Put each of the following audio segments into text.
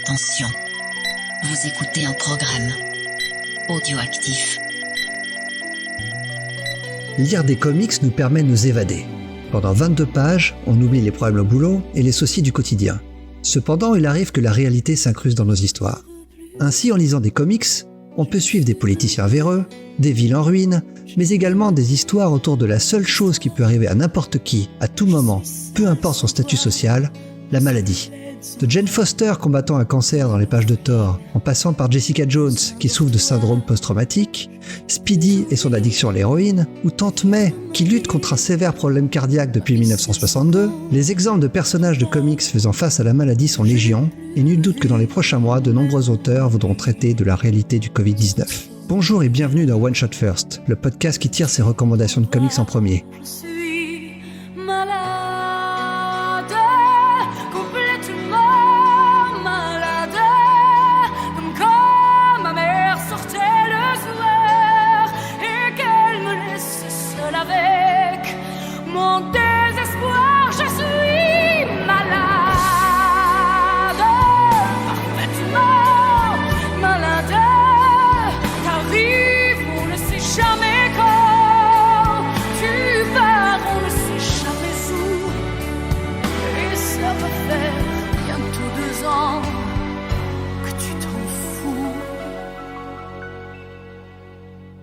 Attention, vous écoutez un programme audioactif. Lire des comics nous permet de nous évader. Pendant 22 pages, on oublie les problèmes au boulot et les soucis du quotidien. Cependant, il arrive que la réalité s'incruste dans nos histoires. Ainsi, en lisant des comics, on peut suivre des politiciens véreux, des villes en ruine, mais également des histoires autour de la seule chose qui peut arriver à n'importe qui, à tout moment, peu importe son statut social, la maladie. De Jane Foster combattant un cancer dans les pages de Thor, en passant par Jessica Jones qui souffre de syndrome post-traumatique, Speedy et son addiction à l'héroïne, ou Tante May qui lutte contre un sévère problème cardiaque depuis 1962, les exemples de personnages de comics faisant face à la maladie sont légion, et nul doute que dans les prochains mois, de nombreux auteurs voudront traiter de la réalité du Covid-19. Bonjour et bienvenue dans One Shot First, le podcast qui tire ses recommandations de comics en premier.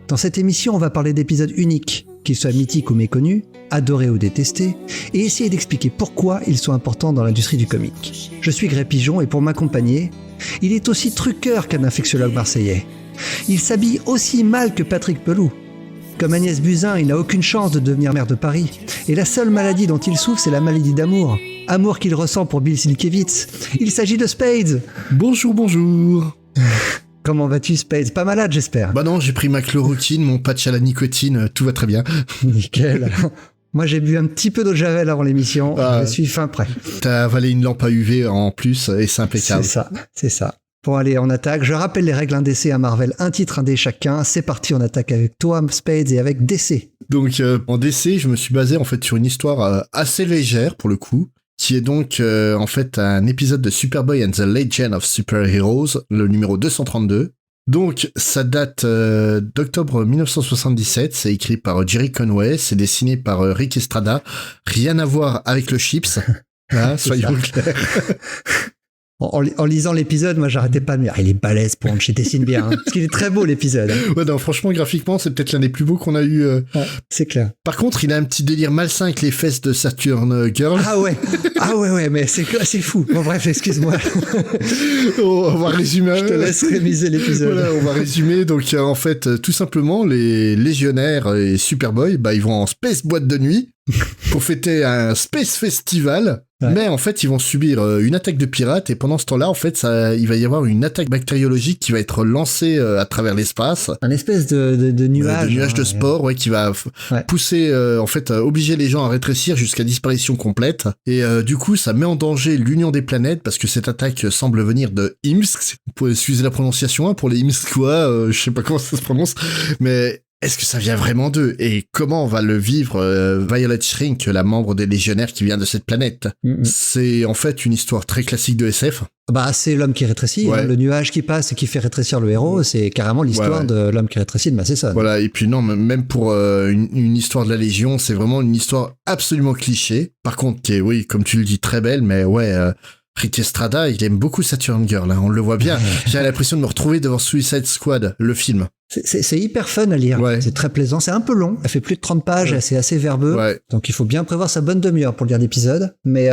Dans cette émission, on va parler d'épisodes uniques, qu'ils soient mythiques ou méconnus, adorés ou détestés, et essayer d'expliquer pourquoi ils sont importants dans l'industrie du comic. Je suis Gré Pigeon et pour m'accompagner, il est aussi truqueur qu'un infectiologue marseillais. Il s'habille aussi mal que Patrick Pelou. Comme Agnès Buzyn, il n'a aucune chance de devenir maire de Paris, et la seule maladie dont il souffre, c'est la maladie d'amour. Amour qu'il ressent pour Bill Sienkiewicz. Il s'agit de Spades. Bonjour. Comment vas-tu, Spades? Pas malade, j'espère. Bah non, j'ai pris ma chloroquine, mon patch à la nicotine, tout va très bien. Nickel. Moi, j'ai bu un petit peu d'eau de javel avant l'émission. Je suis fin prêt. T'as avalé une lampe à UV en plus et c'est impeccable. C'est ça. Bon, allez, on attaque. Je rappelle les règles, un DC à Marvel, un titre, un dé chacun. C'est parti, on attaque avec toi, Spades, et avec DC. Donc, en DC, je me suis basé en fait sur une histoire assez légère pour le coup, qui est donc en fait un épisode de Superboy and the Legend of Super Heroes, le numéro 232. Donc ça date d'octobre 1977, c'est écrit par Jerry Conway, c'est dessiné par Rick Estrada, rien à voir avec le Chips, hein, soyons clairs. En lisant l'épisode, moi j'arrêtais pas de me dire il est balèze Ponch, il dessine bien, hein, parce qu'il est très beau l'épisode. Hein. Ouais, non, franchement graphiquement c'est peut-être l'un des plus beaux qu'on a eu. Ouais, c'est clair. Par contre, il a un petit délire malsain avec les fesses de Saturn Girl. Ah ouais, mais c'est fou. Bon bref, excuse-moi. On va résumer. Je te laisse réviser l'épisode. Voilà, on va résumer. Donc en fait, tout simplement, les légionnaires et Superboy, bah ils vont en space boîte de nuit pour fêter un space festival. Ouais. Mais en fait, ils vont subir une attaque de pirates et pendant ce temps-là, en fait, il va y avoir une attaque bactériologique qui va être lancée à travers l'espace. Un espèce de nuage. De nuage de spore, ouais, qui va pousser, en fait, obliger les gens à rétrécir jusqu'à disparition complète. Et du coup, ça met en danger l'union des planètes parce que cette attaque semble venir de Imsk. Vous pouvez excusez la prononciation pour les Imskois, je sais pas comment ça se prononce, mais est-ce que ça vient vraiment d'eux? Et comment va le vivre Violet Shrink, la membre des Légionnaires qui vient de cette planète? C'est en fait une histoire très classique de SF. Bah, c'est l'homme qui rétrécit, ouais. Hein, le nuage qui passe et qui fait rétrécir le héros, c'est carrément l'histoire de l'homme qui rétrécit de Matheson. Voilà, et puis non, même pour une histoire de la Légion, c'est vraiment une histoire absolument cliché. Par contre, qui est, oui, comme tu le dis, très belle, mais ouais... Rick Estrada, il aime beaucoup Saturn Girl, hein, on le voit bien. J'ai l'impression de me retrouver devant Suicide Squad, le film. C'est hyper fun à lire, ouais. C'est très plaisant, c'est un peu long, elle fait plus de 30 pages, ouais. C'est assez verbeux, ouais. Donc il faut bien prévoir sa bonne demi-heure pour lire l'épisode, mais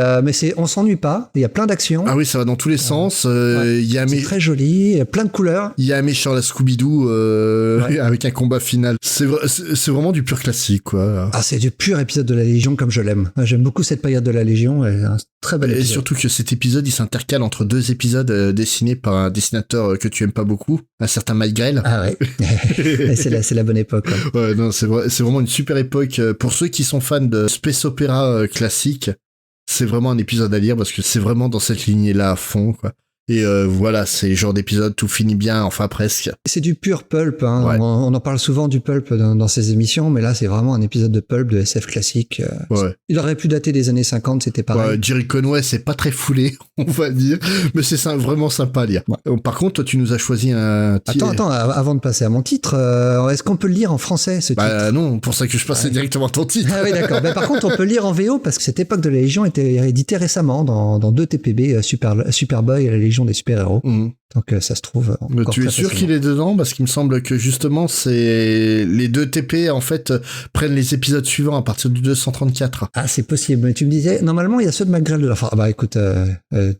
on s'ennuie pas, il y a plein d'actions. Ah oui, ça va dans tous les sens, ouais. Il y a c'est très joli, il y a plein de couleurs. Il y a un méchant la Scooby-Doo avec un combat final, c'est vraiment du pur classique, quoi. Ah, c'est du pur épisode de la Légion comme je l'aime, j'aime beaucoup cette période de la Légion, un très bel épisode. Et surtout que cet épisode, il s'intercale entre deux épisodes dessinés par un dessinateur que tu aimes pas beaucoup, un certain Mike Grell. Ah ouais. c'est la bonne époque. Ouais, non, c'est vraiment une super époque. Pour ceux qui sont fans de space opéra classique, c'est vraiment un épisode à lire parce que c'est vraiment dans cette lignée-là à fond, quoi. Et voilà, c'est le genre d'épisode tout finit bien, enfin presque. C'est du pur pulp, hein. Ouais. On en parle souvent du pulp dans ces émissions, mais là c'est vraiment un épisode de pulp, de SF classique. Ouais. Il aurait pu dater des années 50, c'était pareil. Jerry Conway, c'est pas très foulé, on va dire, mais c'est vraiment sympa à lire. Ouais. Par contre, toi, tu nous as choisi un... Attends, avant de passer à mon titre, est-ce qu'on peut le lire en français, ce titre? Non, pour ça que je passais directement à ton titre. Ah oui, d'accord. Par contre, on peut le lire en VO parce que cette époque de la Légion était éditée récemment dans 2 TPB, Superboy et la Légion des super-héros. Donc ça se trouve encore tu es sûr qu'il est dedans? Parce qu'il me semble que justement, c'est les 2 TP, en fait, prennent les épisodes suivants à partir du 234. Ah, c'est possible. Mais tu me disais, normalement, il y a ceux de McGrail de la fin. Ah bah écoute,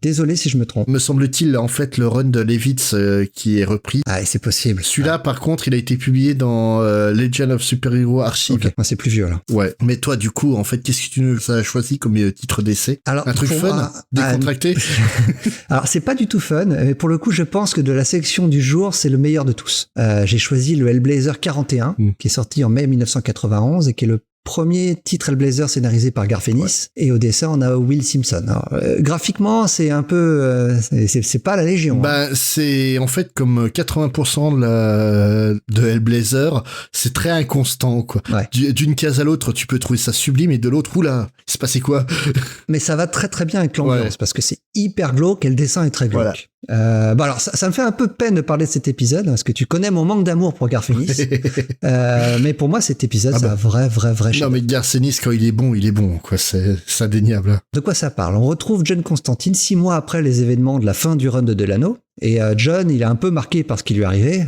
désolé si je me trompe. Me semble-t-il, en fait, le run de Levitz qui est repris. Ah, et c'est possible. Celui-là, par contre, il a été publié dans Legend of Super Hero Archive. Ok, moi c'est plus vieux là. Ouais. Mais toi, du coup, en fait, qu'est-ce que tu nous as choisi comme titre d'essai? Alors, un truc fun, décontracté? Alors, c'est pas du tout fun, mais pour le coup, je pense que de la sélection du jour, c'est le meilleur de tous. J'ai choisi le Hellblazer 41, qui est sorti en mai 1991 et qui est le premier titre Hellblazer scénarisé par Garth Ennis, et au dessin on a Will Simpson. Alors, graphiquement c'est un peu c'est pas la Légion. C'est en fait comme 80% de Hellblazer, c'est très inconstant quoi. Ouais. D'une case à l'autre tu peux trouver ça sublime et de l'autre oula il se passait quoi. Mais ça va très très bien avec l'ambiance parce que c'est hyper glauque et le dessin est très glauque. Voilà. Alors ça me fait un peu peine de parler de cet épisode parce que tu connais mon manque d'amour pour Garth Ennis. Mais pour moi cet épisode c'est un vrai non mais Garth Ennis quand il est bon quoi, c'est indéniable. De quoi ça parle? On retrouve John Constantine 6 mois après les événements de la fin du run de Delano et John il est un peu marqué par ce qui lui est arrivé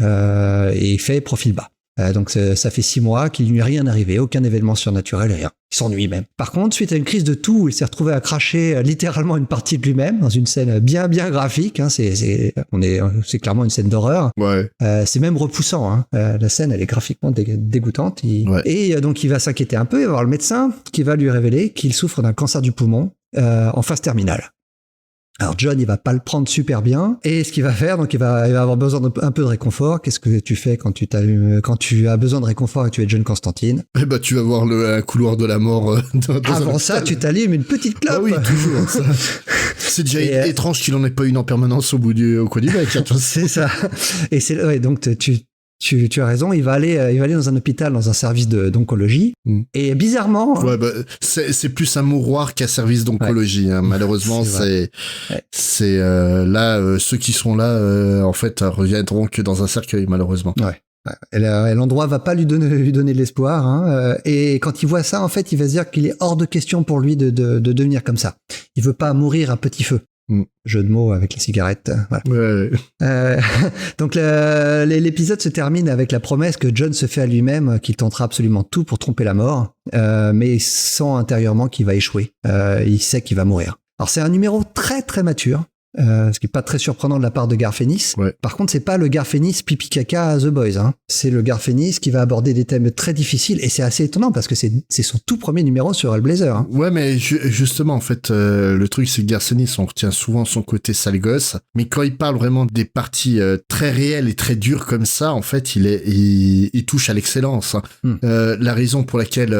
et il fait profil bas. Donc ça fait 6 mois qu'il ne lui est rien arrivé, aucun événement surnaturel et rien. Il s'ennuie même. Par contre, suite à une crise de toux, où il s'est retrouvé à cracher littéralement une partie de lui-même dans une scène bien graphique. Hein, c'est clairement une scène d'horreur. Ouais. C'est même repoussant. Hein. La scène, elle est graphiquement dégoûtante. Et donc il va s'inquiéter un peu. Il va voir le médecin qui va lui révéler qu'il souffre d'un cancer du poumon en phase terminale. Alors John, il va pas le prendre super bien, et ce qu'il va faire, donc il va avoir besoin d'un peu de réconfort. Qu'est-ce que tu fais quand tu as besoin de réconfort et que tu es John Constantine? Eh ben tu vas voir un couloir de la mort. Avant ça, tu t'allumes une petite clope. Ah oui, toujours. Ça. C'est déjà étrange qu'il en ait pas une en permanence au coin du bec. C'est ça. Et donc tu as raison, il va aller dans un hôpital, dans un service d'oncologie. Et bizarrement... Ouais, c'est plus un mouroir qu'un service d'oncologie. Hein. Malheureusement, c'est là, ceux qui sont là, en fait, reviendront que dans un cercueil, malheureusement. Ouais. Et l'endroit va pas lui donner de l'espoir. Hein. Et quand il voit ça, en fait, il va se dire qu'il est hors de question pour lui de devenir comme ça. Il veut pas mourir à petit feu. Jeu de mots avec les cigarettes. Voilà. Ouais. Donc l'épisode se termine avec la promesse que John se fait à lui-même qu'il tentera absolument tout pour tromper la mort, mais il sent intérieurement qu'il va échouer. Il sait qu'il va mourir. Alors c'est un numéro très très mature. Ce qui est pas très surprenant de la part de Garth Ennis. Ouais. Par contre, c'est pas le Garth Ennis pipi caca à The Boys. Hein. C'est le Garth Ennis qui va aborder des thèmes très difficiles et c'est assez étonnant parce que c'est son tout premier numéro sur Hellblazer. Hein. Ouais, mais justement, en fait, le truc c'est que Garth Ennis, on retient souvent son côté sale gosse, mais quand il parle vraiment des parties très réelles et très dures comme ça, en fait, il touche à l'excellence. Hein. La raison pour laquelle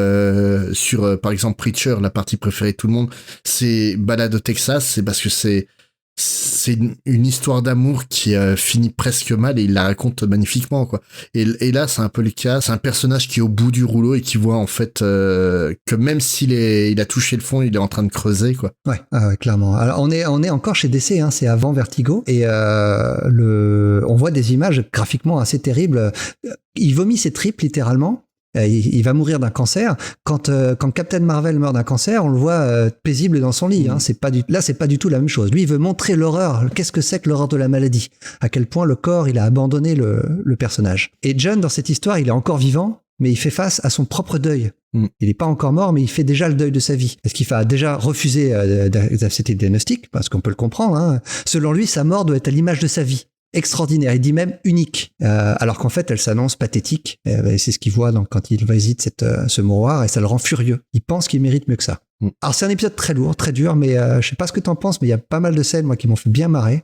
sur, par exemple, Preacher, la partie préférée de tout le monde, c'est Balade au Texas, c'est parce que c'est une histoire d'amour qui finit presque mal et il la raconte magnifiquement quoi. Et là c'est un peu le cas, c'est un personnage qui est au bout du rouleau et qui voit en fait que même il a touché le fond, il est en train de creuser quoi. Ouais, clairement. Alors on est encore chez DC, hein, c'est avant Vertigo et on voit des images graphiquement assez terribles. Il vomit ses tripes littéralement. Il va mourir d'un cancer. Quand Captain Marvel meurt d'un cancer, on le voit paisible dans son lit. Hein. C'est pas du tout la même chose. Lui, il veut montrer l'horreur. Qu'est-ce que c'est que l'horreur de la maladie? À quel point le corps, il a abandonné le personnage. Et John, dans cette histoire, il est encore vivant, mais il fait face à son propre deuil. Il n'est pas encore mort, mais il fait déjà le deuil de sa vie. Parce qu'il a déjà refusé d'accepter le diagnostic, parce qu'on peut le comprendre. Hein. Selon lui, sa mort doit être à l'image de sa vie. Extraordinaire, il dit même unique, alors qu'en fait elle s'annonce pathétique, c'est ce qu'il voit quand il visite ce mouroir et ça le rend furieux. Il pense qu'il mérite mieux que ça. Alors c'est un épisode très lourd, très dur, mais je sais pas ce que t'en penses, mais il y a pas mal de scènes moi qui m'ont fait bien marrer.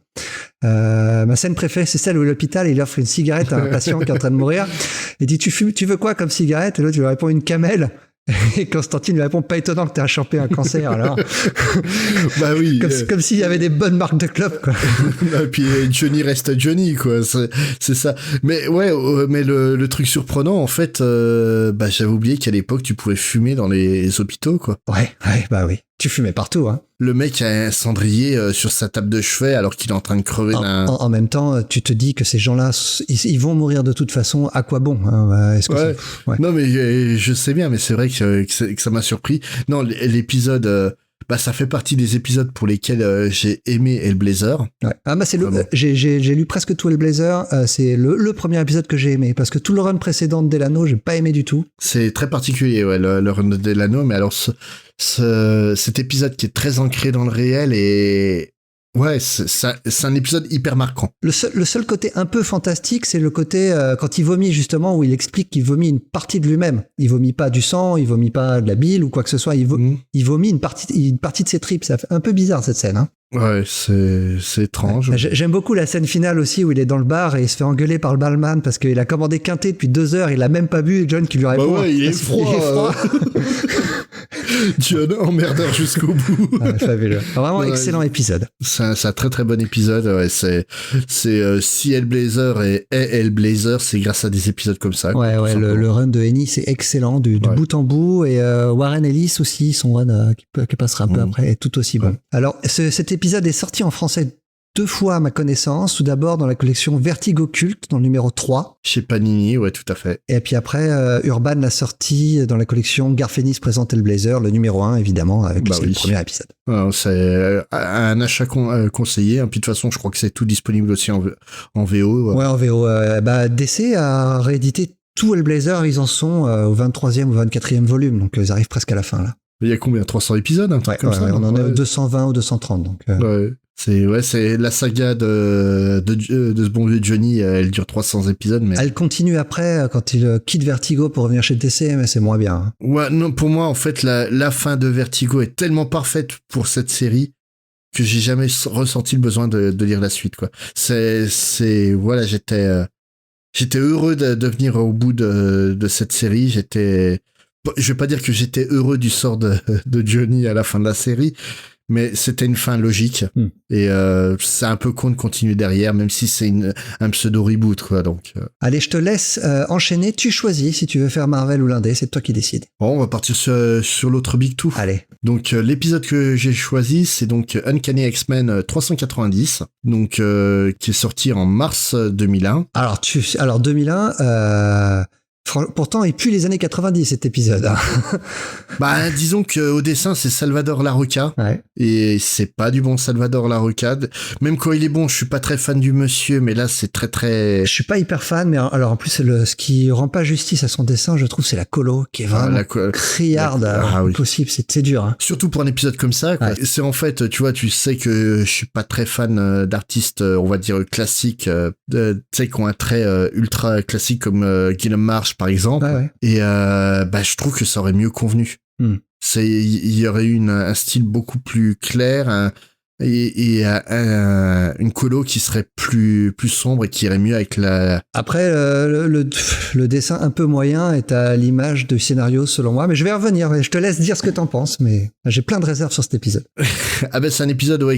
Ma scène préférée c'est celle où l'hôpital il offre une cigarette à un patient qui est en train de mourir. Il dit tu veux quoi comme cigarette? Et l'autre il lui répond une Camel. Et Constantine lui répond, pas étonnant que t'aies chopé un cancer, alors. Bah oui. Comme s'il y avait des bonnes marques de clopes, quoi. Et puis Johnny reste Johnny, quoi. C'est ça. Mais ouais, mais le truc surprenant, en fait, j'avais oublié qu'à l'époque, tu pouvais fumer dans les hôpitaux, quoi. Ouais, bah oui. Tu fumais partout, hein. Le mec a un cendrier sur sa table de chevet alors qu'il est en train de crever d'un... En même temps, tu te dis que ces gens-là, ils vont mourir de toute façon. À quoi bon, hein? Est-ce que ouais. Non, mais je sais bien, mais c'est vrai que ça m'a surpris. Non, l'épisode... ça fait partie des épisodes pour lesquels j'ai aimé Hellblazer. Ouais. Ah c'est j'ai lu presque tout Hellblazer. C'est le premier épisode que j'ai aimé parce que tout le run précédent de Delano, j'ai pas aimé du tout. C'est très particulier, ouais, le run de Delano, mais alors cet épisode qui est très ancré dans le réel et ouais, c'est un épisode hyper marquant. Le seul côté un peu fantastique, c'est le côté quand il vomit justement, où il explique qu'il vomit une partie de lui-même. Il vomit pas du sang, il vomit pas de la bile ou quoi que ce soit. Il vomit une partie de ses tripes. Ça fait un peu bizarre cette scène, hein. Ouais, c'est étrange. Ouais. J'aime beaucoup la scène finale aussi où il est dans le bar et il se fait engueuler par le barman parce qu'il a commandé quinté depuis 2 heures, il a même pas bu, et John qui lui répond. Bah ouais, il est froid. John emmerdeur jusqu'au bout. Ouais, fabuleux. Vraiment excellent épisode. C'est un très très bon épisode. Ouais, c'est si Hellblazer est Hellblazer, c'est grâce à des épisodes comme ça. Ouais, le run de Henny, c'est excellent du bout en bout, et Warren Ellis aussi, son run qui passera un peu après, est tout aussi bon. Alors cet épisode est sorti en français 2 fois à ma connaissance. Tout d'abord dans la collection Vertigo Cult, dans le numéro 3. Chez Panini, ouais, tout à fait. Et puis après, Urban l'a sorti dans la collection Garfénis présente Hellblazer, le numéro 1, évidemment, avec le premier épisode. C'est un achat conseillé. Puis de toute façon, je crois que c'est tout disponible aussi en VO. Ouais, en VO. DC a réédité tout Hellblazer. Ils en sont au 23e ou 24e volume, donc ils arrivent presque à la fin, là. Il y a combien? 300 épisodes, un truc comme ça? On en est 220 ou 230, donc... Ouais. C'est la saga de ce bon vieux Johnny, elle dure 300 épisodes, mais... Elle continue après, quand il quitte Vertigo pour revenir chez DC, mais c'est moins bien. Hein. Ouais, non, pour moi, en fait, la fin de Vertigo est tellement parfaite pour cette série que j'ai jamais ressenti le besoin de lire la suite, quoi. Voilà, j'étais heureux de venir au bout de cette série, je vais pas dire que j'étais heureux du sort de Johnny à la fin de la série, mais c'était une fin logique. Et c'est un peu con de continuer derrière, même si c'est un pseudo reboot, quoi. Donc allez, je te laisse enchaîner. Tu choisis si tu veux faire Marvel ou l'indé, c'est toi qui décides. Bon, on va partir sur l'autre Big Two. Allez. Donc l'épisode que j'ai choisi, c'est donc Uncanny X-Men 390, donc qui est sorti en mars 2001. Alors 2001. Pourtant, il pue les années 90, cet épisode. Hein. Disons qu'au dessin, c'est Salvador Larroca. Ouais. Et c'est pas du bon Salvador Larroca. Même quand il est bon, je suis pas très fan du monsieur, mais là, c'est très, très... Je suis pas hyper fan, mais alors en plus, ce qui rend pas justice à son dessin, je trouve, c'est la colo, qui est vraiment criarde. Possible, c'est dur. Hein. Surtout pour un épisode comme ça, quoi. Ouais. C'est en fait, tu vois, tu sais que je suis pas très fan d'artistes, on va dire, classiques, tu sais, qui ont un trait ultra classique comme Guillaume Marsh, par exemple. Ouais. Et je trouve que ça aurait mieux convenu. Il y aurait eu un style beaucoup plus clair et une colo qui serait plus sombre et qui irait mieux avec la... Après, le dessin un peu moyen est à l'image du scénario, selon moi, mais je vais revenir. Je te laisse dire ce que t'en penses, mais j'ai plein de réserves sur cet épisode. C'est un épisode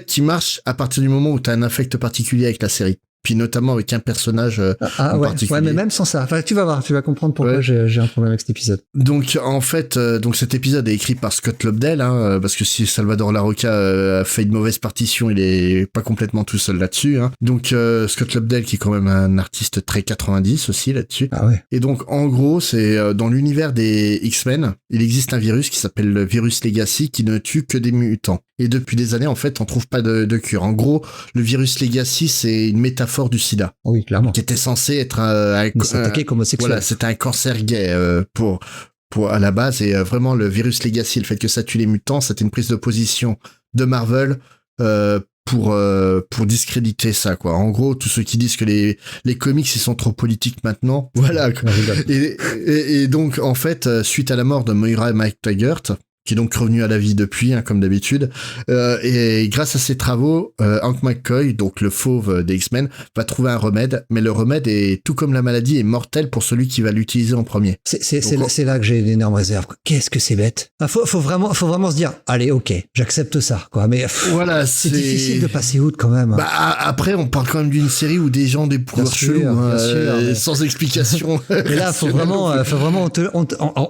qui marche à partir du moment où t'as un affect particulier avec la série. Puis notamment avec un personnage en particulier. Ouais, mais même sans ça. Enfin, tu vas voir, tu vas comprendre pourquoi j'ai un problème avec cet épisode. Donc, en fait, cet épisode est écrit par Scott Lobdell, parce que si Salvador Larroca a fait une mauvaise partition, il est pas complètement tout seul là-dessus. Hein. Donc, Scott Lobdell, qui est quand même un artiste très 90 aussi là-dessus. Ah ouais. Et donc, en gros, c'est dans l'univers des X-Men, il existe un virus qui s'appelle le virus Legacy qui ne tue que des mutants. Et depuis des années, en fait, on trouve pas de cure. En gros, le virus Legacy, c'est une métaphore du sida. Oui, clairement. Qui était censé être s'attaquer comme homosexuel. Voilà, c'était un cancer gay pour à la base. Et vraiment, le virus Legacy, le fait que ça tue les mutants, c'était une prise de position de Marvel pour discréditer ça, quoi. En gros, tous ceux qui disent que les comics ils sont trop politiques maintenant, voilà. Et donc, en fait, suite à la mort de Moira McTaggart, qui est donc revenu à la vie depuis, comme d'habitude. Et grâce à ses travaux, Hank McCoy, donc le fauve des X-Men, va trouver un remède, mais le remède est, tout comme la maladie, est mortel pour celui qui va l'utiliser en premier. C'est là que j'ai une énorme réserve. Qu'est-ce que c'est bête. Faut vraiment se dire, allez, ok, j'accepte ça, quoi. Mais voilà, c'est difficile de passer outre quand même. Bah, après, on parle quand même d'une série où des gens ont des pouvoirs chelous, mais... sans explication. Et là, faut vraiment,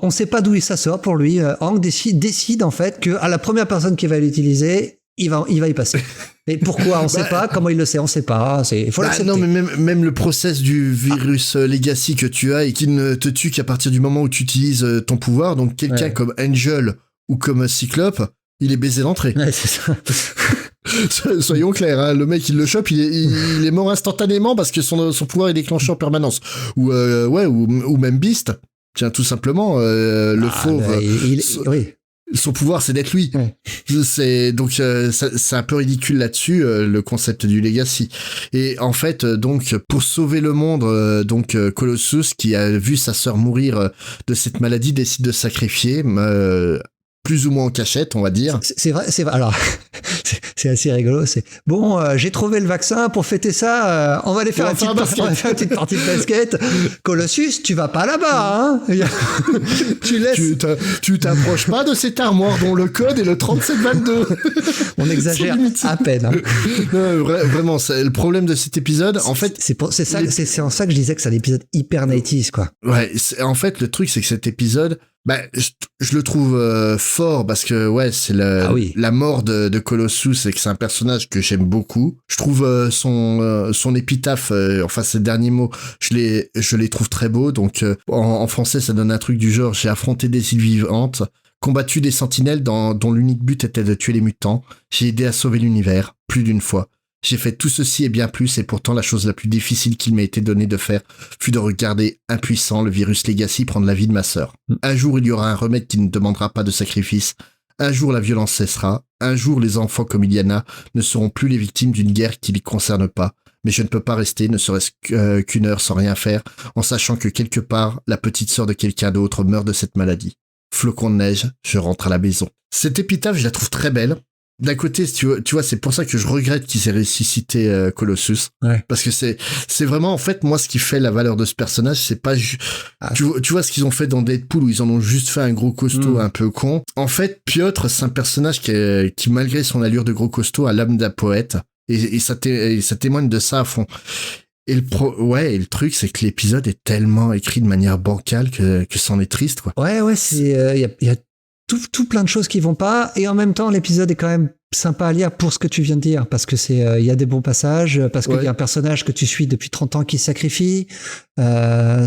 on sait pas d'où ça sort pour lui. Hank décide en fait que à la première personne qui va l'utiliser, il va y passer. Et pourquoi on sait pas, comment il le sait, on sait pas. Il faut l'accepter. Non, mais même le process du virus Legacy que tu as et qui ne te tue qu'à partir du moment où tu utilises ton pouvoir. Donc quelqu'un comme Angel ou comme Cyclope, il est baisé d'entrée. Ouais, c'est ça. Soyons clairs, le mec il le chope, il est mort instantanément parce que son pouvoir est déclenché en permanence. Ou même Beast. Tiens, tout simplement, le fauve. Oui. Son pouvoir, c'est d'être lui. Ouais. C'est un peu ridicule là-dessus, le concept du Legacy. Et en fait, donc, pour sauver le monde, Colossus, qui a vu sa sœur mourir de cette maladie, décide de sacrifier, plus ou moins en cachette, on va dire. C'est vrai. Alors, c'est assez rigolo. J'ai trouvé le vaccin pour fêter ça. On va aller faire une petite partie de basket. Colossus, tu vas pas là-bas, hein. Tu laisses. Tu t'approches pas de cette armoire dont le code est le 3722. On exagère à peine. Hein. Non, vraiment, c'est le problème de cet épisode. En fait, c'est en ça que je disais que c'est un épisode hyper 90s, quoi. Ouais. En fait, le truc, c'est que cet épisode. Je le trouve fort parce que c'est la mort de Colossus et que c'est un personnage que j'aime beaucoup. Je trouve son épitaphe, ses derniers mots, je les trouve très beaux. Donc en français, ça donne un truc du genre: j'ai affronté des îles vivantes, combattu des sentinelles dont l'unique but était de tuer les mutants. J'ai aidé à sauver l'univers plus d'une fois. J'ai fait tout ceci et bien plus, et pourtant la chose la plus difficile qu'il m'ait été donné de faire fut de regarder impuissant le virus Legacy prendre la vie de ma sœur. Un jour, il y aura un remède qui ne demandera pas de sacrifice. Un jour, la violence cessera. Un jour, les enfants comme Illyana ne seront plus les victimes d'une guerre qui ne les concerne pas. Mais je ne peux pas rester, ne serait-ce qu'une heure sans rien faire, en sachant que quelque part, la petite sœur de quelqu'un d'autre meurt de cette maladie. Flocon de neige, je rentre à la maison. Cette épitaphe, je la trouve très belle. D'un côté, tu vois, c'est pour ça que je regrette qu'ils aient ressuscité Colossus. Ouais. Parce que c'est vraiment, en fait, moi, ce qui fait la valeur de ce personnage, c'est pas tu vois ce qu'ils ont fait dans Deadpool où ils en ont juste fait un gros costaud un peu con. En fait, Piotr, c'est un personnage qui malgré son allure de gros costaud, a l'âme d'un poète. Et ça témoigne de ça à fond. Et le truc, c'est que l'épisode est tellement écrit de manière bancale que c'en est triste, quoi. Ouais, il y a tout plein de choses qui vont pas, et en même temps l'épisode est quand même sympa à lire pour ce que tu viens de dire, parce que il y a des bons passages, parce qu'il y a un personnage que tu suis depuis 30 ans qui se sacrifie,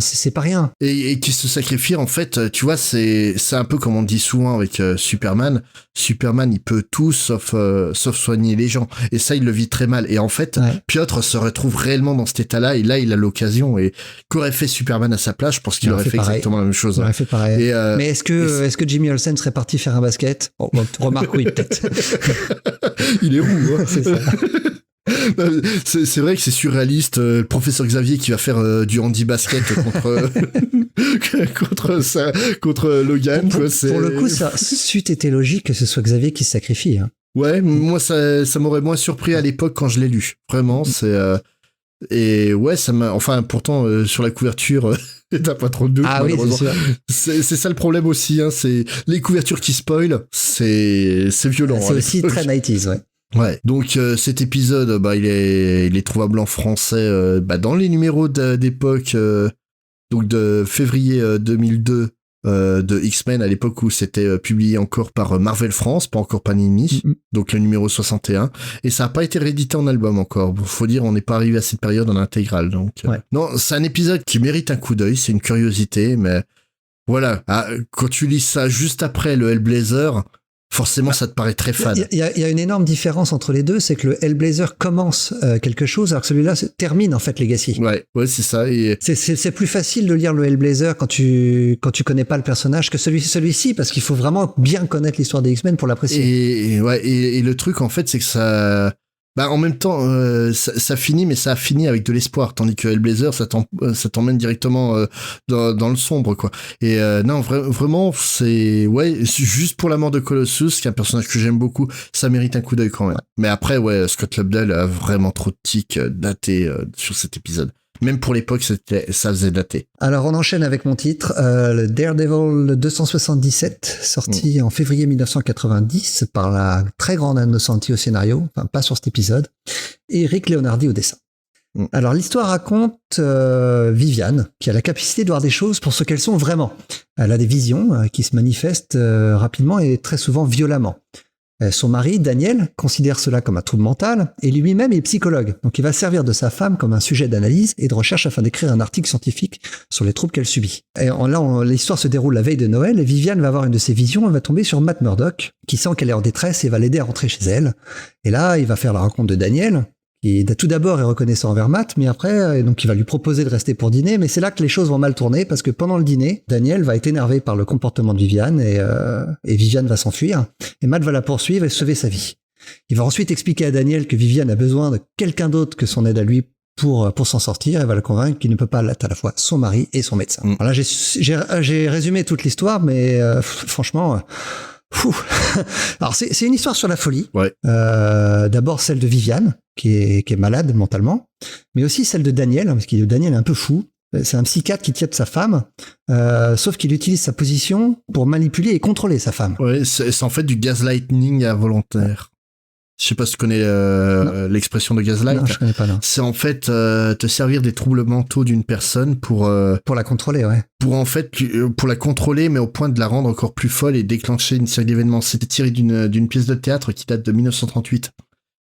c'est pas rien. Et qui se sacrifie, en fait, tu vois, c'est un peu comme on dit souvent avec Superman. Superman, il peut tout sauf soigner les gens. Et ça, il le vit très mal. Et en fait, Piotr se retrouve réellement dans cet état-là, et là, il a l'occasion. Et qu'aurait fait Superman à sa place? Je pense qu'il aurait fait exactement la même chose. Il aurait fait pareil. Mais est-ce que Jimmy Olsen serait parti faire un basket? Remarque, oui, peut-être. Il est roux, hein. C'est ça. C'est vrai que c'est surréaliste, le professeur Xavier qui va faire du handi-basket contre Logan. Pour le coup, ça c'eût été logique que ce soit Xavier qui se sacrifie. Hein. Ouais, moi ça m'aurait moins surpris à l'époque quand je l'ai lu. Vraiment, c'est et ouais, ça m'a. Enfin, pourtant sur la couverture, t'as pas trop de doute. Ah oui, c'est ça le problème aussi. Hein, c'est les couvertures qui spoilent, c'est violent. C'est aussi très 90s, ouais. Ouais, donc cet épisode, il est trouvable en français dans les numéros d'époque, donc de février 2002 de X-Men, à l'époque où c'était publié encore par Marvel France, pas encore Panini, donc le numéro 61, et ça n'a pas été réédité en album encore. Faut dire, on n'est pas arrivé à cette période en intégrale, donc non, c'est un épisode qui mérite un coup d'œil, c'est une curiosité, mais voilà, quand tu lis ça juste après le Hellblazer, forcément, ça te paraît très fade. Il y a une énorme différence entre les deux, c'est que le Hellblazer commence quelque chose, alors que celui-là termine en fait Legacy. Ouais, c'est ça. Et c'est plus facile de lire le Hellblazer quand tu connais pas le personnage que celui-ci, parce qu'il faut vraiment bien connaître l'histoire des X-Men pour l'apprécier. Et le truc en fait, c'est que ça Bah en même temps, ça finit, mais ça a fini avec de l'espoir, tandis que Hellblazer, ça t'emmène directement dans le sombre, quoi. Et non, vraiment, c'est juste pour la mort de Colossus, qui est un personnage que j'aime beaucoup, ça mérite un coup d'œil quand même. Mais après, Scott Lobdell a vraiment trop de tics datés sur cet épisode. Même pour l'époque, ça faisait dater. Alors, on enchaîne avec mon titre, le Daredevil 277, sorti en février 1990 par la très grande Ann Nocenti au scénario, enfin pas sur cet épisode, et Rick Leonardi au dessin. Alors, l'histoire raconte Viviane, qui a la capacité de voir des choses pour ce qu'elles sont vraiment. Elle a des visions qui se manifestent rapidement et très souvent violemment. Son mari, Daniel, considère cela comme un trouble mental et lui-même est psychologue. Donc il va servir de sa femme comme un sujet d'analyse et de recherche afin d'écrire un article scientifique sur les troubles qu'elle subit. Et l'histoire se déroule la veille de Noël et Viviane va avoir une de ses visions, elle va tomber sur Matt Murdock qui sent qu'elle est en détresse et va l'aider à rentrer chez elle. Et là, il va faire la rencontre de Daniel qui tout d'abord est reconnaissant envers Matt, mais après, donc il va lui proposer de rester pour dîner, mais c'est là que les choses vont mal tourner, parce que pendant le dîner, Daniel va être énervé par le comportement de Viviane, et Viviane va s'enfuir, et Matt va la poursuivre et sauver sa vie. Il va ensuite expliquer à Daniel que Viviane a besoin de quelqu'un d'autre que son aide à lui pour s'en sortir, et va le convaincre qu'il ne peut pas être à la fois son mari et son médecin. Alors là, j'ai résumé toute l'histoire, mais franchement... Alors c'est une histoire sur la folie. D'abord celle de Viviane qui est malade mentalement, mais aussi celle de Daniel, parce que Daniel est un peu fou. C'est un psychiatre qui tient de sa femme, sauf qu'il utilise sa position pour manipuler et contrôler sa femme. Ouais, c'est en fait du gaslighting involontaire. Je sais pas si tu connais l'expression de gaslight. Non, je connais pas, non. C'est en fait te servir des troubles mentaux d'une personne pour la contrôler, ouais. Pour la contrôler, mais au point de la rendre encore plus folle et déclencher une série d'événements. C'était tiré d'une pièce de théâtre qui date de 1938.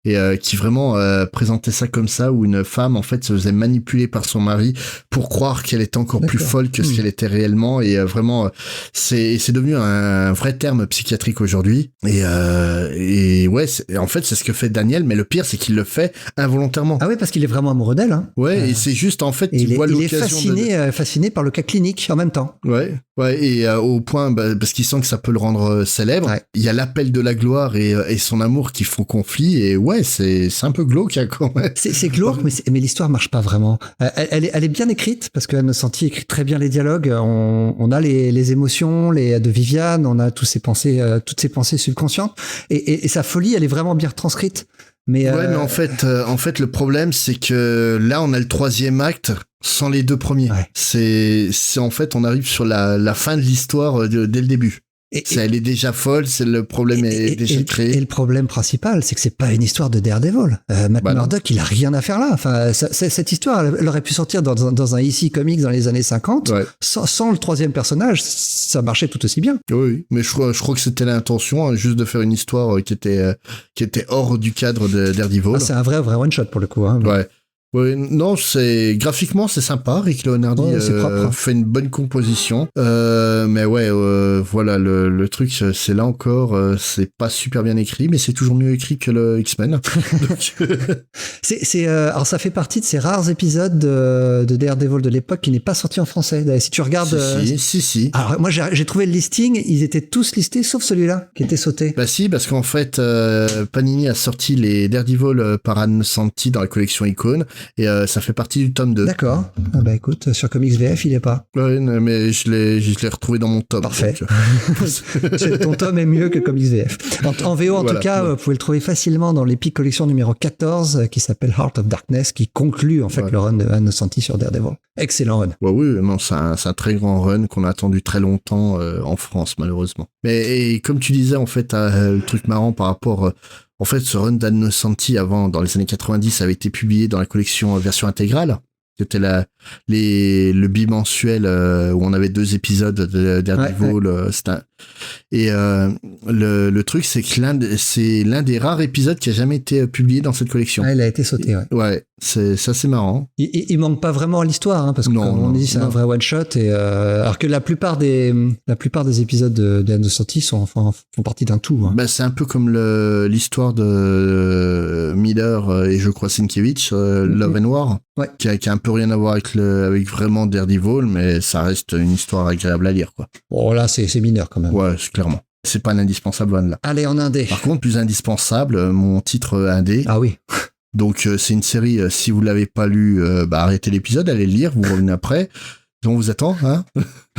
Et qui vraiment présentait ça comme ça, où une femme en fait se faisait manipuler par son mari pour croire qu'elle était encore plus folle que ce qu'elle était réellement, et vraiment c'est devenu un vrai terme psychiatrique aujourd'hui, et ouais, en fait c'est ce que fait Daniel, mais le pire c'est qu'il le fait involontairement. Ah oui, parce qu'il est vraiment amoureux d'elle, hein. Ouais, et c'est juste en fait il est fasciné par le cas clinique en même temps. Ouais, et au point parce qu'il sent que ça peut le rendre célèbre. Il y a l'appel de la gloire et son amour qui font conflit, et ouais, c'est un peu glauque quand même. C'est glauque, mais l'histoire marche pas vraiment. Elle est bien écrite, parce qu'Ann Nocenti écrit très bien les dialogues. On a les émotions de Viviane, on a toutes ses pensées subconscientes, et sa folie, elle est vraiment bien retranscrite. Mais mais en fait, le problème, c'est que là, on a le troisième acte sans les deux premiers. Ouais. C'est en fait, on arrive sur la fin de l'histoire dès le début. Elle est déjà folle, le problème est déjà créé. Et le problème principal, c'est que c'est pas une histoire de Daredevil. Matt Murdock, il a rien à faire là. Enfin, cette histoire, elle aurait pu sortir dans un EC Comics dans les années 50. Ouais. Sans le troisième personnage, ça marchait tout aussi bien. Oui, mais je crois que c'était l'intention, hein, juste de faire une histoire qui était hors du cadre de Daredevil. Ah, c'est un vrai one shot pour le coup. Hein, ouais. Oui, non, graphiquement c'est sympa. Rick Leonardi fait une bonne composition, mais ouais, voilà, le truc, c'est là encore, c'est pas super bien écrit, mais c'est toujours mieux écrit que le X-Men. Alors ça fait partie de ces rares épisodes de Daredevil de l'époque qui n'est pas sorti en français. Si tu regardes, si. Alors moi j'ai trouvé le listing, ils étaient tous listés sauf celui-là qui était sauté. Bah si, parce qu'en fait Panini a sorti les Daredevil par Ann Nocenti dans la collection Icône. Et ça fait partie du tome 2. D'accord. Ah bah écoute, sur Comics VF, il est pas. Ouais, mais je l'ai retrouvé dans mon tome. Parfait. Ton tome est mieux que Comics VF. En VO, en tout cas, vous pouvez le trouver facilement dans l'Epic Collection numéro 14, qui s'appelle Heart of Darkness, qui conclut en fait le run de Ann Nocenti sur Daredevil. Excellent run. Ouais, oui, non, c'est un très grand run qu'on a attendu très longtemps en France, malheureusement. Et comme tu disais, en fait, le truc marrant par rapport... En fait, ce run d'Ann Nocenti avant, dans les années 90, avait été publié dans la collection version intégrale. C'était le bimensuel où on avait 2 épisodes de Daredevil. Ouais. Et le truc, c'est que c'est l'un des rares épisodes qui a jamais été publié dans cette collection. Ouais, il a été sauté. Ouais. Ouais, c'est assez marrant. Il manque pas vraiment à l'histoire, hein, parce que comme on dit, c'est un vrai one shot. Et alors que la plupart des épisodes d'Ann Nocenti font partie d'un tout. Hein. Bah, c'est un peu comme l'histoire de Miller et je crois Sienkiewicz, Love and War, qui a un peu rien à voir avec vraiment Daredevil, mais ça reste une histoire agréable à lire, quoi. Bon, là, c'est mineur quand même. Ouais, c'est clairement. c'est pas un indispensable, loin de là. Allez, en indé. Par contre, plus indispensable, mon titre indé. Ah oui. Donc, c'est une série, si vous l'avez pas lu, arrêtez l'épisode, allez le lire, vous revenez après. On vous attend, hein.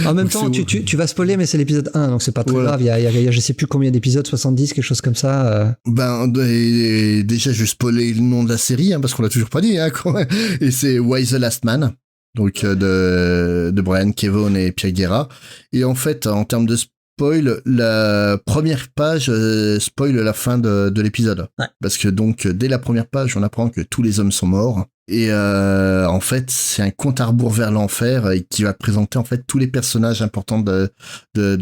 En même temps, tu vas spoiler, mais c'est l'épisode 1, donc c'est pas très grave. Il y a je sais plus combien d'épisodes, 70, quelque chose comme ça. Et déjà, je vais spoiler le nom de la série, hein, parce qu'on l'a toujours pas dit, hein, quoi. Et c'est Why the Last Man, donc de Brian Kevough et Pierre Guerra. Et en fait, en termes de spoil, la première page spoil la fin de l'épisode. Ouais. Parce que donc, dès la première page, on apprend que tous les hommes sont morts. Et en fait, c'est un compte à rebours vers l'enfer et qui va présenter en fait tous les personnages importants de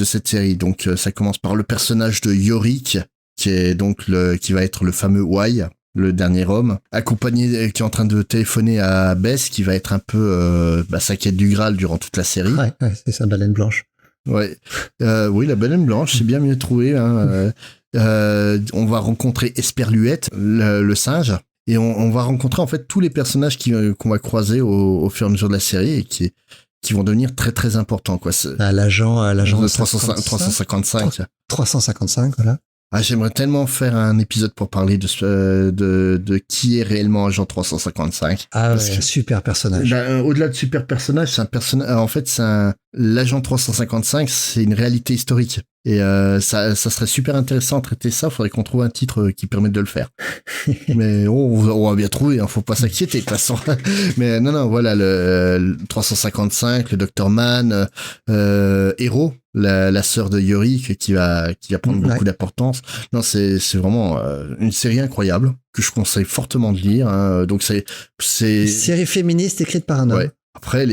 cette série. Donc ça commence par le personnage de Yorick, qui est donc qui va être le fameux Y, le dernier homme, accompagné, qui est en train de téléphoner à Bess, qui va être un peu sa quête du Graal durant toute la série. Ouais, c'est sa baleine blanche. Ouais, oui, la baleine blanche, c'est bien mieux trouvé. Hein. On va rencontrer Esperluette, le singe. Et on va rencontrer en fait tous les personnages qu'on va croiser au fur et à mesure de la série et qui vont devenir très très importants, quoi. L'agent 355. 355, voilà. Ah, j'aimerais tellement faire un épisode pour parler de qui est réellement Agent 355. Ah ouais, super personnage. Au-delà de super personnage, c'est un personnage. En fait, l'Agent 355, c'est une réalité historique. Et ça serait super intéressant de traiter ça. Faudrait qu'on trouve un titre qui permette de le faire. Mais on va bien trouver. Hein, faut pas s'inquiéter de toute façon. Mais non, voilà le 355, le Dr Man, Hero, la sœur de Yorick qui va prendre beaucoup d'importance. Non, c'est vraiment une série incroyable que je conseille fortement de lire. Hein. Donc c'est une série féministe écrite par un homme. Ouais. Après, elle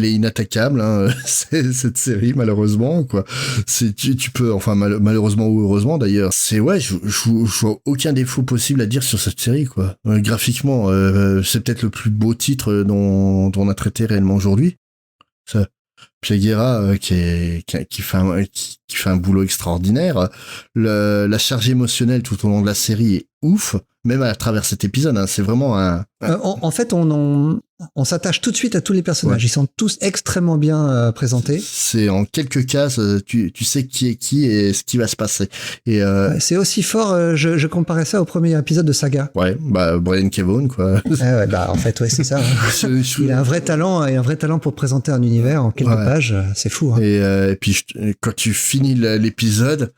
est inattaquable, hein, cette série, malheureusement, quoi. Tu peux, enfin, malheureusement ou heureusement, d'ailleurs. Je vois aucun défaut possible à dire sur cette série, quoi. Graphiquement, c'est peut-être le plus beau titre dont on a traité réellement aujourd'hui. Ça. Pierre Guerra, qui fait un boulot extraordinaire. La charge émotionnelle tout au long de la série est ouf, même à travers cet épisode, hein, c'est vraiment en fait, on s'attache tout de suite à tous les personnages. Ouais. Ils sont tous extrêmement bien présentés. C'est en quelques cases, tu sais qui est qui et ce qui va se passer. Et c'est aussi fort. Je comparais ça au premier épisode de Saga. Ouais, Brian Kevough, quoi. En fait, c'est ça. Hein. Il a un vrai talent pour présenter un univers en quelques pages. C'est fou. Hein. Et puis quand tu finis l'épisode.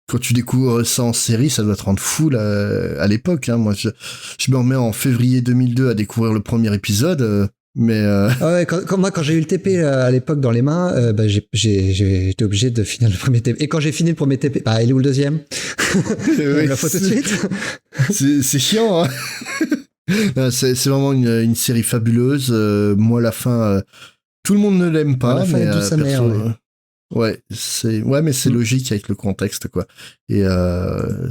Quand tu découvres ça en série, ça doit te rendre fou là, à l'époque. Hein. Moi, je me remets en février 2002 à découvrir le premier épisode, mais quand j'ai eu le TP à l'époque dans les mains, j'étais obligé de finir le premier TP. Et quand j'ai fini le premier TP, il est où le deuxième? Il la faut tout de suite. C'est chiant. Hein. C'est vraiment une série fabuleuse. Moi, la fin, tout le monde ne l'aime pas. La fin est douce amère. Ouais, mais c'est logique avec le contexte, quoi. Et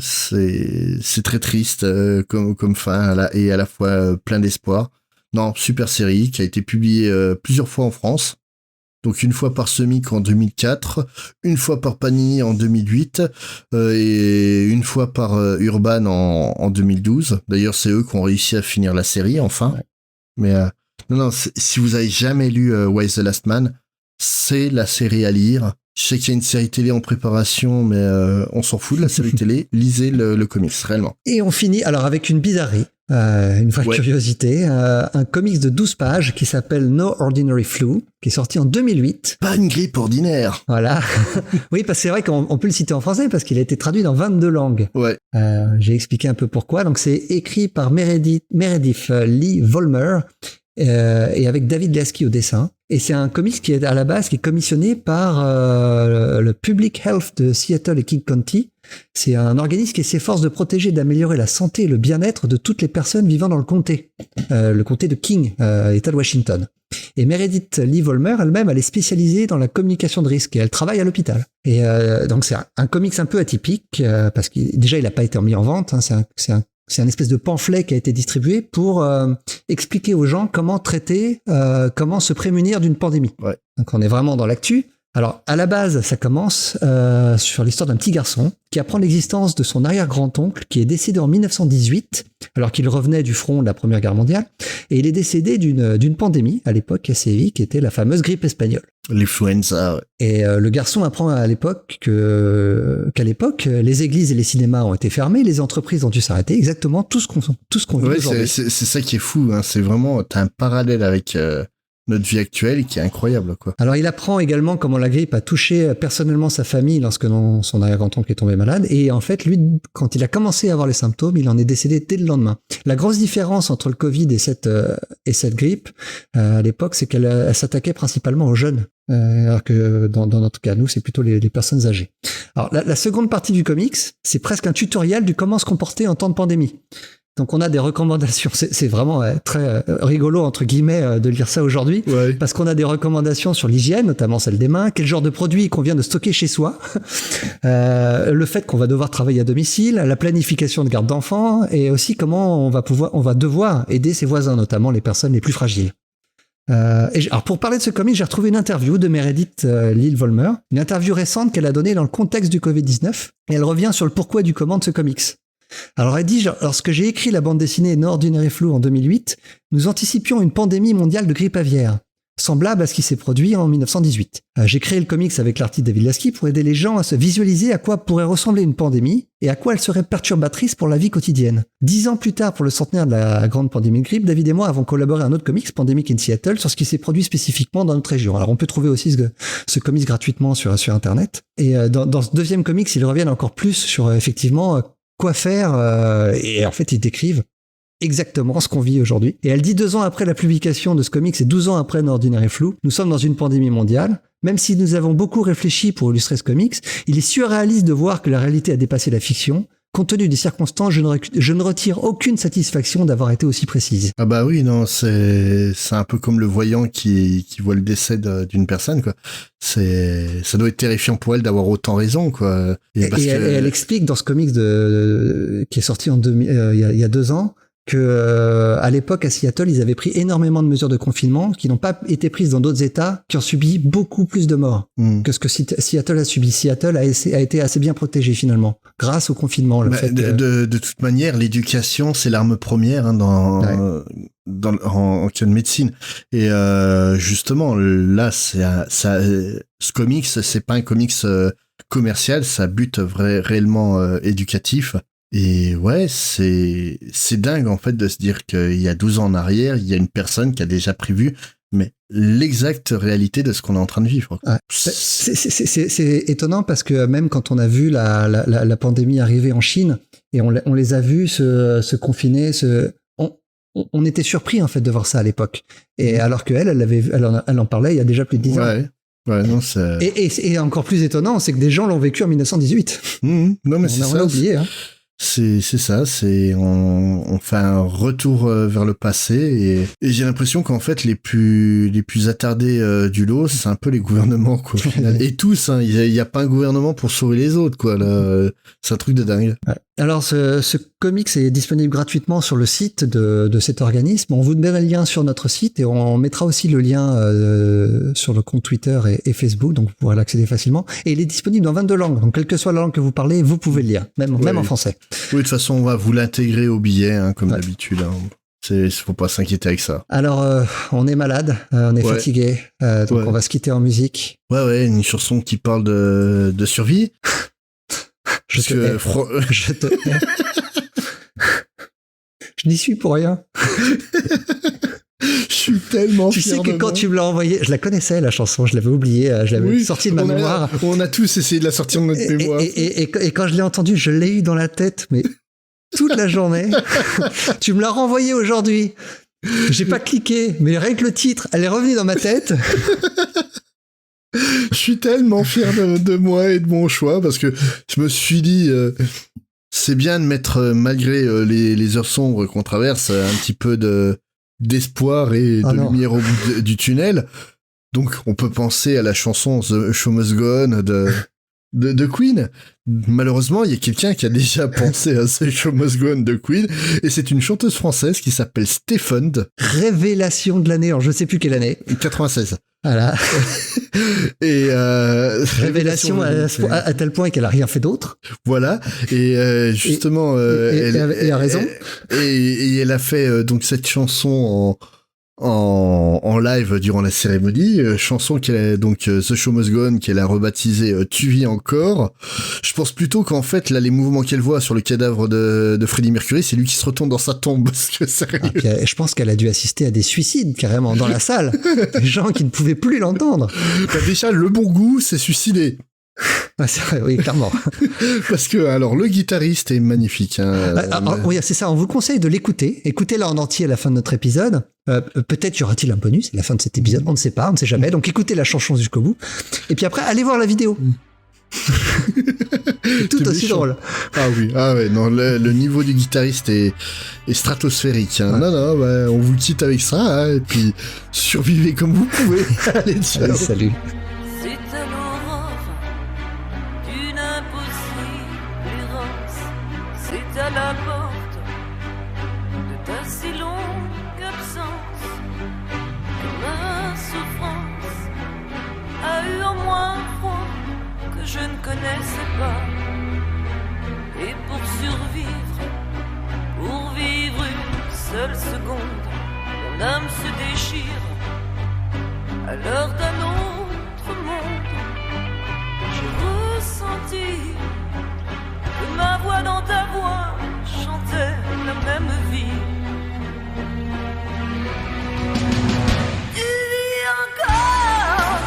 c'est très triste comme fin et à la fois plein d'espoir. Non, super série qui a été publiée plusieurs fois en France. Donc une fois par Semic en 2004, une fois par Panini en 2008 et une fois par Urban en 2012. D'ailleurs, c'est eux qui ont réussi à finir la série enfin. Ouais. Mais non, si vous avez jamais lu Why the Last Man, c'est la série à lire. Je sais qu'il y a une série télé en préparation, mais on s'en fout de la série télé. Lisez le comics, réellement. Et on finit alors avec une bizarrerie, une vraie curiosité, un comics de 12 pages qui s'appelle No Ordinary Flu, qui est sorti en 2008. Pas une grippe ordinaire. Voilà. Oui, parce que c'est vrai qu'on peut le citer en français parce qu'il a été traduit dans 22 langues. Ouais. J'ai expliqué un peu pourquoi. Donc c'est écrit par Meredith Lee Vollmer. Et avec David Lasky au dessin. Et c'est un comics qui est à la base qui est commissionné par le Public Health de Seattle et King County. C'est un organisme qui s'efforce de protéger et d'améliorer la santé et le bien-être de toutes les personnes vivant dans le comté de King, État de Washington. Et Meredith Lee Vollmer elle-même, elle est spécialisée dans la communication de risque et elle travaille à l'hôpital. Et donc c'est un comics un peu atypique parce que déjà il n'a pas été mis en vente. Hein, c'est un espèce de pamphlet qui a été distribué pour expliquer aux gens comment traiter, comment se prémunir d'une pandémie. Ouais. Donc on est vraiment dans l'actu. Alors, à la base, ça commence sur l'histoire d'un petit garçon qui apprend l'existence de son arrière-grand-oncle qui est décédé en 1918, alors qu'il revenait du front de la Première Guerre mondiale, et il est décédé d'une pandémie, à l'époque, assez sévi, qui était la fameuse grippe espagnole. L'influenza, ouais. Et le garçon apprend qu'à l'époque, les églises et les cinémas ont été fermés, les entreprises ont dû s'arrêter, exactement tout ce qu'on vit aujourd'hui. C'est ça qui est fou, hein. C'est vraiment, t'as un parallèle avec notre vie actuelle qui est incroyable, quoi. Alors il apprend également comment la grippe a touché personnellement sa famille lorsque son arrière-grand-oncle est tombé malade, et en fait lui, quand il a commencé à avoir les symptômes, il en est décédé dès le lendemain. La grosse différence entre le Covid et cette grippe à l'époque, c'est qu'elle s'attaquait principalement aux jeunes, alors que dans notre cas, nous, c'est plutôt les personnes âgées. Alors la seconde partie du comics, c'est presque un tutoriel du comment se comporter en temps de pandémie. Donc on a des recommandations, c'est vraiment très rigolo entre guillemets de lire ça aujourd'hui, ouais. Parce qu'on a des recommandations sur l'hygiène, notamment celle des mains, quel genre de produit il convient de stocker chez soi, le fait qu'on va devoir travailler à domicile, la planification de garde d'enfants, et aussi comment on va devoir aider ses voisins, notamment les personnes les plus fragiles. Alors pour parler de ce comic, j'ai retrouvé une interview de Meredith Lil-Volmer, une interview récente qu'elle a donnée dans le contexte du Covid-19, et elle revient sur le pourquoi du comment de ce comics. Alors elle dit, lorsque j'ai écrit la bande dessinée Nord ordinaire et flou en 2008, nous anticipions une pandémie mondiale de grippe aviaire, semblable à ce qui s'est produit en 1918. J'ai créé le comics avec l'artiste David Lasky pour aider les gens à se visualiser à quoi pourrait ressembler une pandémie et à quoi elle serait perturbatrice pour la vie quotidienne. 10 ans plus tard, pour le centenaire de la grande pandémie de grippe, David et moi avons collaboré à un autre comics, Pandemic in Seattle, sur ce qui s'est produit spécifiquement dans notre région. Alors on peut trouver aussi ce comics gratuitement sur Internet. Et dans ce deuxième comics, ils reviennent encore plus sur effectivement quoi faire, et en fait ils décrivent exactement ce qu'on vit aujourd'hui. Et elle dit 2 ans après la publication de ce comics et 12 ans après Nord ordinaire et flou, nous sommes dans une pandémie mondiale. Même si nous avons beaucoup réfléchi pour illustrer ce comics, il est surréaliste de voir que la réalité a dépassé la fiction. Compte tenu des circonstances, je ne retire aucune satisfaction d'avoir été aussi précise. Ah bah oui, non, c'est un peu comme le voyant qui voit le décès d'une personne, quoi. Ça doit être terrifiant pour elle d'avoir autant raison, quoi. Et elle explique dans ce comics qui est sorti il y a 2 ans, que à l'époque à Seattle, ils avaient pris énormément de mesures de confinement qui n'ont pas été prises dans d'autres États qui ont subi beaucoup plus de morts que ce que Seattle a subi. Seattle a été assez bien protégé finalement grâce au confinement. De toute manière, l'éducation c'est l'arme première en cas de médecine. Et justement là, ce comics, c'est pas un comics commercial, ça but réellement éducatif. Et ouais, c'est dingue en fait de se dire qu'il y a 12 ans en arrière, il y a une personne qui a déjà prévu l'exacte réalité de ce qu'on est en train de vivre. Ouais. C'est étonnant parce que même quand on a vu la pandémie arriver en Chine et on les a vus se confiner, on était surpris en fait de voir ça à l'époque. Et alors qu'elle, elle en parlait il y a déjà plus de 10 ans. Ouais, non, et encore plus étonnant, c'est que des gens l'ont vécu en 1918. Non, mais c'est ça. On l'a oublié, hein. C'est ça, on fait un retour vers le passé et j'ai l'impression qu'en fait les plus attardés du lot, c'est un peu les gouvernements, quoi, au final. Et tous, hein, il y a pas un gouvernement pour sauver les autres, quoi, là. C'est un truc de dingue. Ouais. Alors ce comics est disponible gratuitement sur le site de cet organisme. On vous met un lien sur notre site et on mettra aussi le lien sur le compte Twitter et Facebook, donc vous pourrez l'accéder facilement. Et il est disponible dans 22 langues, donc quelle que soit la langue que vous parlez, vous pouvez le lire, même en français. Oui, de toute façon, on va vous l'intégrer au billet, hein, comme d'habitude. Hein. Faut pas s'inquiéter avec ça. Alors, on est malade, on est fatigué, donc on va se quitter en musique. Ouais, une chanson qui parle de survie. Je te hais. Je n'y suis pour rien. Je suis tellement fier. Tu sais que quand tu me l'as envoyé, je la connaissais la chanson, je l'avais oubliée, je l'avais sortie de ma mémoire. On a tous essayé de la sortir de notre mémoire. Et quand je l'ai entendue, je l'ai eu dans la tête, mais toute la journée. Tu me l'as renvoyée aujourd'hui. J'ai pas cliqué, mais rien que le titre, elle est revenue dans ma tête. Je suis tellement fier de moi et de mon choix parce que je me suis dit c'est bien de mettre malgré les heures sombres qu'on traverse un petit peu d'espoir et de lumière au bout du tunnel. Donc on peut penser à la chanson The Show Must Go On de Queen. Malheureusement, il y a quelqu'un qui a déjà pensé à The Show Must Go On de Queen et c'est une chanteuse française qui s'appelle Stéphane. Révélation de l'année, alors je sais plus quelle année. 96. Voilà. Et révélation à tel point qu'elle a rien fait d'autre. Voilà. Et justement, elle a raison. Et elle a fait donc cette chanson en live durant la cérémonie, chanson qu'elle a donc The Show Must Go On, qu'elle a rebaptisée Tu vis encore. Je pense plutôt qu'en fait là les mouvements qu'elle voit sur le cadavre de Freddie Mercury, c'est lui qui se retourne dans sa tombe, parce que sérieux. Je pense qu'elle a dû assister à des suicides carrément dans la salle, des gens qui ne pouvaient plus l'entendre. Bah, déjà le bon goût, c'est suicidé. Ah, c'est vrai, oui, clairement. Parce que, alors, le guitariste est magnifique. Hein, oui, c'est ça, on vous le conseille de l'écouter. Écoutez-la en entier à la fin de notre épisode. Peut-être y aura-t-il un bonus à la fin de cet épisode, on ne sait pas, on ne sait jamais. Donc écoutez la chanson jusqu'au bout. Et puis après, allez voir la vidéo. C'est tout aussi drôle. Ah oui, ah ouais, non, le niveau du guitariste est stratosphérique. Hein. Ouais. Non, bah, on vous quitte avec ça, hein, et puis survivez comme vous pouvez. Allez, ciao. Allez, salut. C'est à la porte de ta si longue absence que ma souffrance a eu en moi un froid que je ne connaissais pas. Et pour survivre, pour vivre une seule seconde, mon âme se déchire à l'heure d'un autre monde. J'ai ressenti que ma voix dans ta voix chantait la même vie. Tu vis encore,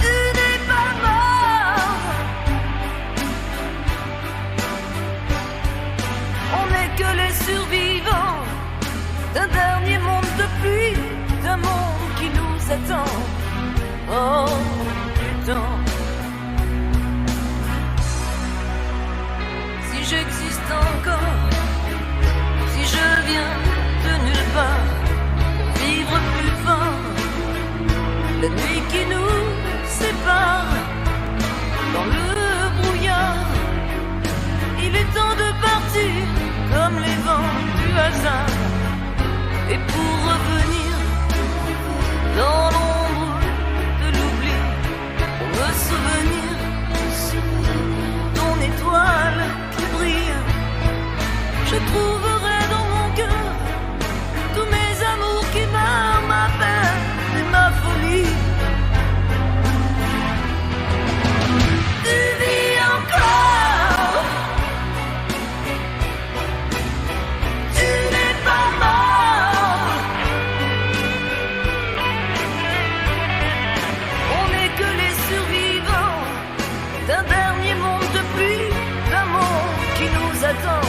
tu n'es pas mort. On n'est que les survivants d'un dernier monde de pluie, d'un monde qui nous attend. Oh putain. Si j'existe encore, si je viens de nulle part, vivre plus fort, la nuit qui nous sépare, dans le brouillard, il est temps de partir, comme les vents du hasard, et pour revenir dans l'ombre de l'oubli, pour me souvenir ton étoile qui brille, je trouverai dans mon cœur tous mes amours qui meurent, ma peine et ma folie. Tu vis encore, tu n'es pas mort. On n'est que les survivants d'un dernier monde de pluie, d'un monde qui nous attend.